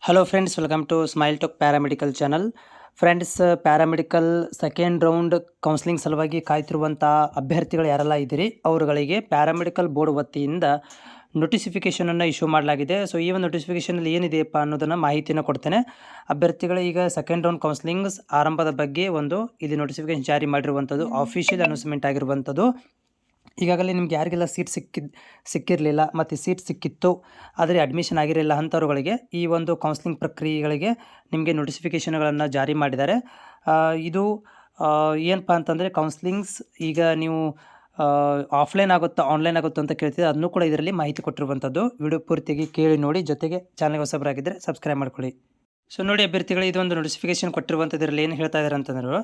Hello friends, welcome to smile talk paramedical channel. Friends, paramedical second round counselling ಸಲುವಾಗಿ ಕಾಯ್ತಿರುವಂಥ ಅಭ್ಯರ್ಥಿಗಳು ಯಾರೆಲ್ಲ ಇದ್ದೀರಿ ಅವರುಗಳಿಗೆ ಪ್ಯಾರಾಮೆಡಿಕಲ್ ಬೋರ್ಡ್ ವತಿಯಿಂದ ನೋಟಿಫಿಕೇಷನನ್ನು ಇಶ್ಯೂ ಮಾಡಲಾಗಿದೆ. ಸೊ ಈ ಒಂದು ನೋಟಿಫಿಕೇಷನಲ್ಲಿ ಏನಿದೆಯಪ್ಪ ಅನ್ನೋದನ್ನು ಮಾಹಿತಿಯನ್ನು ಕೊಡ್ತೇನೆ. ಅಭ್ಯರ್ಥಿಗಳು ಈಗ ಸೆಕೆಂಡ್ ರೌಂಡ್ ಕೌನ್ಸಿಲಿಂಗ್ಸ್ ಆರಂಭದ ಬಗ್ಗೆ ಇಲ್ಲಿ ನೋಟಿಫಿಕೇಷನ್ ಜಾರಿ ಮಾಡಿರುವಂಥದ್ದು ಆಫಿಷಿಯಲ್ ಅನೌನ್ಸ್ಮೆಂಟ್ ಆಗಿರುವಂಥದ್ದು. ಈಗಾಗಲೇ ನಿಮ್ಗೆ ಯಾರಿಗೆಲ್ಲ ಸೀಟ್ ಸಿಕ್ಕಿರಲಿಲ್ಲ ಮತ್ತು ಸೀಟ್ ಸಿಕ್ಕಿತ್ತು ಆದರೆ ಅಡ್ಮಿಷನ್ ಆಗಿರಲಿಲ್ಲ ಅಂಥವ್ರುಗಳಿಗೆ ಈ ಒಂದು ಕೌನ್ಸಿಲಿಂಗ್ ಪ್ರಕ್ರಿಯೆಗಳಿಗೆ ನಿಮಗೆ ನೋಟಿಫಿಕೇಷನ್ಗಳನ್ನು ಜಾರಿ ಮಾಡಿದ್ದಾರೆ. ಇದು ಏನಪ್ಪ ಅಂತಂದರೆ ಕೌನ್ಸಿಲಿಂಗ್ಸ್ ಈಗ ನೀವು ಆಫ್ಲೈನ್ ಆಗುತ್ತಾ ಆನ್ಲೈನ್ ಆಗುತ್ತಾ ಅಂತ ಕೇಳ್ತಿದ್ದೆ, ಅದನ್ನು ಕೂಡ ಇದರಲ್ಲಿ ಮಾಹಿತಿ ಕೊಟ್ಟಿರುವಂಥದ್ದು. ವಿಡಿಯೋ ಪೂರ್ತಿಯಾಗಿ ಕೇಳಿ ನೋಡಿ, ಜೊತೆಗೆ ಚಾನಲ್ಗೆ ಹೊಸಬರಾಗಿದ್ದರೆ ಸಬ್ಸ್ಕ್ರೈಬ್ ಮಾಡ್ಕೊಳ್ಳಿ. ಸೊ ನೋಡಿ ಅಭ್ಯರ್ಥಿಗಳು, ಇದೊಂದು ನೋಟಿಫಿಕೇಷನ್ ಕೊಟ್ಟಿರುವಂಥದ್ರಲ್ಲಿ ಏನು ಹೇಳ್ತಾ ಇದ್ದಾರೆ ಅಂತಂದ್ರೆ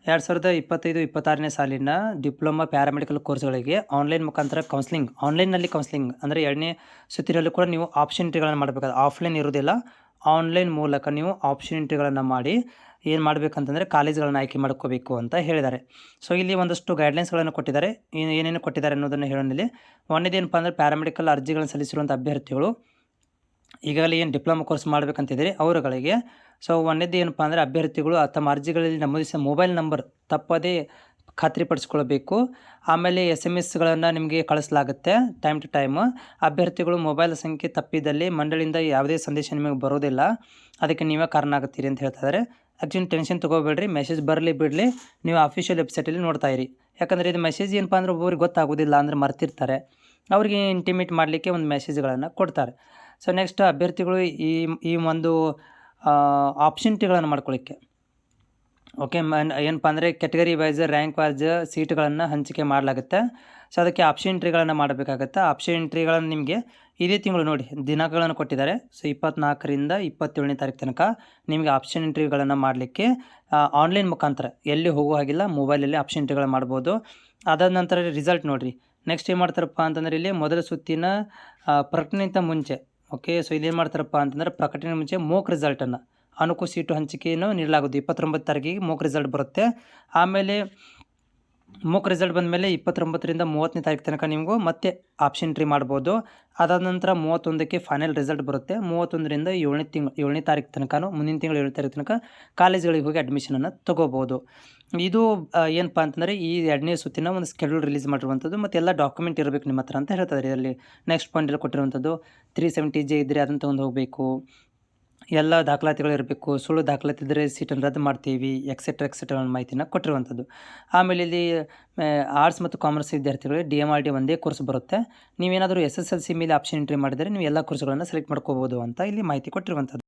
2025-26ನೇ ಸಾಲಿನ ಡಿಪ್ಲೊಮಾ ಪ್ಯಾರಾಮೆಡಿಕಲ್ ಕೋರ್ಸ್ಗಳಿಗೆ ಆನ್ಲೈನ್ ಮುಖಾಂತರ ಆನ್ಲೈನ್ನಲ್ಲಿ ಕೌನ್ಸಿಲಿಂಗ್ ಅಂದರೆ 2ನೇ ಸುತ್ತಿನಲ್ಲೂ ಕೂಡ ನೀವು ಆಪ್ಷನ್ ಎಂಟ್ರಿಗಳನ್ನು ಮಾಡಬೇಕಾದ್ರೆ ಆಫ್ಲೈನ್ ಇರೋದಿಲ್ಲ, ಆನ್ಲೈನ್ ಮೂಲಕ ನೀವು ಆಪ್ಷನ್ ಎಂಟ್ರಿಗಳನ್ನು ಮಾಡಿ ಏನು ಮಾಡಬೇಕಂತಂದರೆ ಕಾಲೇಜ್ಗಳನ್ನು ಆಯ್ಕೆ ಮಾಡ್ಕೋಬೇಕು ಅಂತ ಹೇಳಿದ್ದಾರೆ. ಸೊ ಇಲ್ಲಿ ಒಂದಷ್ಟು ಗೈಡ್ಲೈನ್ಸ್ಗಳನ್ನು ಕೊಟ್ಟಿದ್ದಾರೆ. ಏನೇನು ಕೊಟ್ಟಿದ್ದಾರೆ ಅನ್ನೋದನ್ನು ಹೇಳೋಣ. ಒಂದೇದೇನಪ್ಪ ಅಂದರೆ ಪ್ಯಾರಾಮೆಡಿಕಲ್ ಅರ್ಜಿಗಳನ್ನು ಸಲ್ಲಿಸಿರುವಂಥ ಅಭ್ಯರ್ಥಿಗಳು ಈಗಾಗಲೇ ಏನು ಡಿಪ್ಲೊಮಾ ಕೋರ್ಸ್ ಮಾಡಬೇಕಂತಿದ್ದೀರಿ ಅವರುಗಳಿಗೆ ಸೊ ಒಂದೇದು ಏನಪ್ಪ ಅಂದರೆ ಅಭ್ಯರ್ಥಿಗಳು ತಮ್ಮ ಅರ್ಜಿಗಳಲ್ಲಿ ನಮೂದಿಸಿದ ಮೊಬೈಲ್ ನಂಬರ್ ತಪ್ಪದೇ ಖಾತ್ರಿಪಡಿಸ್ಕೊಳ್ಬೇಕು. ಆಮೇಲೆ SMS ನಿಮಗೆ ಕಳಿಸಲಾಗುತ್ತೆ ಟೈಮ್ ಟು ಟೈಮ್. ಅಭ್ಯರ್ಥಿಗಳು ಮೊಬೈಲ್ ಸಂಖ್ಯೆ ತಪ್ಪಿದಲ್ಲಿ ಮಂಡಳಿಯಿಂದ ಯಾವುದೇ ಸಂದೇಶ ನಿಮಗೆ ಬರೋದಿಲ್ಲ, ಅದಕ್ಕೆ ನೀವೇ ಕಾರಣ ಆಗುತ್ತೀರಿ ಅಂತ ಹೇಳ್ತಾ ಇದ್ದಾರೆ. ಆ್ಯಕ್ಚುಲಿ ಟೆನ್ಷನ್ ತೊಗೋಬೇಡ್ರಿ, ಮೆಸೇಜ್ ಬರಲಿ ಬಿಡಲಿ ನೀವು ಅಫಿಷಿಯಲ್ ವೆಬ್ಸೈಟಲ್ಲಿ ನೋಡ್ತಾ ಇರಿ. ಯಾಕಂದರೆ ಇದು ಮೆಸೇಜ್ ಏನಪ್ಪ ಅಂದರೆ ಒಬ್ಬರಿಗೆ ಗೊತ್ತಾಗೋದಿಲ್ಲ ಅಂದರೆ ಮರ್ತಿರ್ತಾರೆ, ಅವರಿಗೆ ಇಂಟಿಮೇಟ್ ಮಾಡಲಿಕ್ಕೆ ಒಂದು ಮೆಸೇಜ್ಗಳನ್ನು ಕೊಡ್ತಾರೆ. ಸೊ ನೆಕ್ಸ್ಟ್ ಅಭ್ಯರ್ಥಿಗಳು ಈ ಒಂದು ಆಪ್ಷನ್ಟಿಗಳನ್ನು ಮಾಡ್ಕೊಳ್ಳಿಕ್ಕೆ ಏನಪ್ಪ ಅಂದರೆ ಕೆಟಗರಿ ವೈಸ್ ರ್ಯಾಂಕ್ ವೈಸ್ ಸೀಟ್ಗಳನ್ನು ಹಂಚಿಕೆ ಮಾಡಲಾಗುತ್ತೆ. ಸೊ ಅದಕ್ಕೆ ಆಪ್ಷನ್ ಎಂಟ್ರಿಗಳನ್ನು ಮಾಡಬೇಕಾಗತ್ತೆ. ಆಪ್ಷನ್ ಎಂಟ್ರಿಗಳನ್ನು ನಿಮಗೆ ಇದೇ ತಿಂಗಳು ನೋಡಿ ದಿನಾಂಕಗಳನ್ನು ಕೊಟ್ಟಿದ್ದಾರೆ. ಸೊ 24ರಿಂದ 27ನೇ ತಾರೀಕು ತನಕ ನಿಮಗೆ ಆಪ್ಷನ್ ಎಂಟ್ರಿಗಳನ್ನು ಮಾಡಲಿಕ್ಕೆ ಆನ್ಲೈನ್ ಮುಖಾಂತರ ಎಲ್ಲಿ ಹೋಗೋ ಹಾಗಿಲ್ಲ, ಮೊಬೈಲಲ್ಲಿ ಆಪ್ಷನ್ ಎಂಟ್ರಿಗಳನ್ನು ಮಾಡ್ಬೋದು. ಅದಾದ ನಂತರ ರಿಸಲ್ಟ್ ನೋಡಿರಿ. ನೆಕ್ಸ್ಟ್ ಏನು ಮಾಡ್ತಾರಪ್ಪ ಅಂತಂದರೆ ಇಲ್ಲಿ ಮೊದಲ ಸುತ್ತಿನ ಪ್ರಕಟಣೆಗಿಂತ ಮುಂಚೆ ಸೊ ಇಲ್ಲಿ ಏನು ಮಾಡ್ತಾರಪ್ಪ ಅಂತಂದರೆ ಪ್ರಕಟಣೆ ಮುಂಚೆ ಮೋಕ್ ರಿಸಲ್ಟನ್ನು ಅನುಕೂಲ ಸೀಟು ಹಂಚಿಕೆಯನ್ನು ನೀಡಲಾಗುತ್ತೆ. 29 ತಾರೀಕಿಗೆ ಮೋಕ್ ರಿಸಲ್ಟ್ ಬರುತ್ತೆ. ಆಮೇಲೆ ಮೋಕ್ ರಿಸಲ್ಟ್ ಬಂದಮೇಲೆ 29ರಿಂದ 30ನೇ ತಾರೀಕು ತನಕ ನಿಮಗೂ ಮತ್ತೆ ಆಪ್ಷನ್ ಎಂಟ್ರಿ ಮಾಡ್ಬೋದು. ಅದಾದ ನಂತರ 31ಕ್ಕೆ ಫೈನಲ್ ರಿಸಲ್ಟ್ ಬರುತ್ತೆ. 31ರಿಂದ 7ನೇ ತಾರೀಕು ತನಕ ಮುಂದಿನ ತಿಂಗಳು 7ನೇ ತಾರೀಕು ತನಕ ಕಾಲೇಜ್ಗಳಿಗೆ ಹೋಗಿ ಅಡ್ಮಿಷನನ್ನು ತೊಗೋಬೋದು. ಇದು ಏನಪ್ಪ ಅಂತಂದರೆ ಈ 2ನೇ ಸುತ್ತಿನ ಒಂದು ಸ್ಕೆಡ್ಯೂಲ್ ರಿಲೀಸ್ ಮಾಡಿರುವಂಥದ್ದು. ಮತ್ತು ಎಲ್ಲ ಡಾಕ್ಯುಮೆಂಟ್ ಇರಬೇಕು ನಿಮ್ಮ ಹತ್ರ ಅಂತ ಹೇಳ್ತಾರೆ. ಇದರಲ್ಲಿ ನೆಕ್ಸ್ಟ್ ಪಾಯಿಂಟಲ್ಲಿ ಕೊಟ್ಟಿರುವಂಥದ್ದು 370J ಇದ್ದರೆ ಅದನ್ನು ತೊಗೊಂಡು ಹೋಗಬೇಕು, ಎಲ್ಲ ದಾಖಲಾತಿಗಳು ಇರಬೇಕು, ಸುಳ್ಳು ದಾಖಲಾತಿ ಇದ್ದರೆ ಸೀಟನ್ನು ರದ್ದು ಮಾಡ್ತೀವಿ, ಎಕ್ಸೆಟ್ರಾ ಮಾಹಿತಿನ ಕೊಟ್ಟಿರುವಂಥದ್ದು. ಆಮೇಲೆ ಇಲ್ಲಿ ಆರ್ಟ್ಸ್ ಮತ್ತು ಕಾಮರ್ಸ್ ವಿದ್ಯಾರ್ಥಿಗಳಿಗೆ DMRD ಒಂದೇ ಕೋರ್ಸ್ ಬರುತ್ತೆ. ನೀವೇನಾದರೂ SSLC ಮೇಲೆ ಆಪ್ಷನ್ ಎಂಟ್ರಿ ಮಾಡಿದರೆ ನೀವು ಎಲ್ಲ ಕೋರ್ಸ್ಗಳನ್ನು ಸೆಲೆಕ್ಟ್ ಮಾಡ್ಕೋಬೋದು ಅಂತ ಇಲ್ಲಿ ಮಾಹಿತಿ ಕೊಟ್ಟಿರುವಂಥದ್ದು.